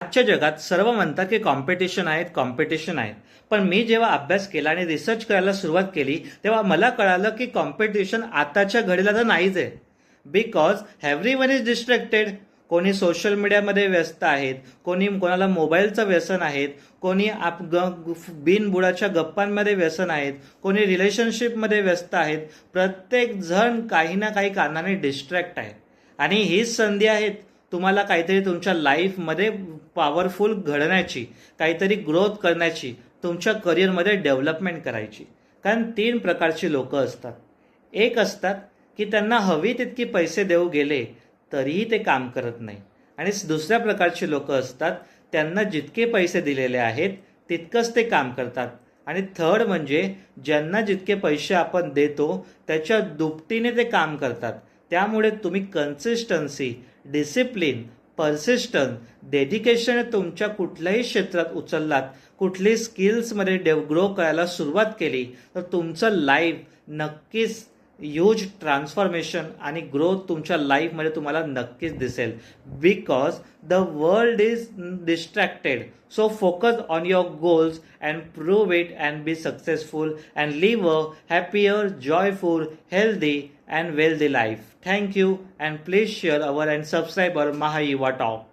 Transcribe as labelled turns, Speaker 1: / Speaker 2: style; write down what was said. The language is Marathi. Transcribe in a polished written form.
Speaker 1: आजच्या जगात सर्व म्हणतात की कॉम्पिटिशन आहेत कॉम्पिटिशन आहेत, पण मी जेव्हा अभ्यास केला आणि रिसर्च करायला सुरुवात केली तेव्हा मला कळालं की कॉम्पिटिशन आताच्या घडीला तर नाहीच आहे. Because everyone is distracted. कोणी सोशल मीडियामध्ये व्यस्त आहेत, कोणाला मोबाईलचं व्यसन आहेत, कोणी बिनबुडाच्या गप्पांमध्ये व्यसन आहेत, कोणी रिलेशनशिपमध्ये व्यस्त आहेत. प्रत्येक जण काही ना काही कारणाने डिस्ट्रॅक्ट आहे आणि हीच संधी आहे तुम्हाला काहीतरी तुमच्या लाईफमध्ये पॉवरफुल घडण्याची, काहीतरी ग्रोथ करण्याची, तुमच्या करिअरमध्ये डेव्हलपमेंट करायची. कारण 3 प्रकारची लोक असतात. एक असतात की त्यांना हवी तितकी पैसे देऊ गेले तरीही ते काम करत नाही, आणि दुसऱ्या प्रकारची लोक असतात त्यांना जितके पैसे दिलेले आहेत तितकंच ते काम करतात. आणि थर्ड म्हणजे ज्यांना जितके पैसे आपण देतो त्याच्या दुपटीने ते काम करतात. त्यामुळे तुम्ही कन्सिस्टन्सी, डिसिप्लिन, पर्सिस्टन्स, डेडिकेशन तुमच्या कुठल्याही क्षेत्रात उचललात, कुठली स्किल्समध्ये ग्रो करायला सुरुवात केली तर तुमचं लाईफ नक्कीच ह्यूज ट्रान्सफॉर्मेशन आणि ग्रोथ तुमच्या लाईफमध्ये तुम्हाला नक्कीच दिसेल. Because the world is distracted. So focus on your goals and prove it and be successful and live a happier, joyful, healthy and wealthy life. Thank you, and please share our and subscribe our Maha Yuva Talk.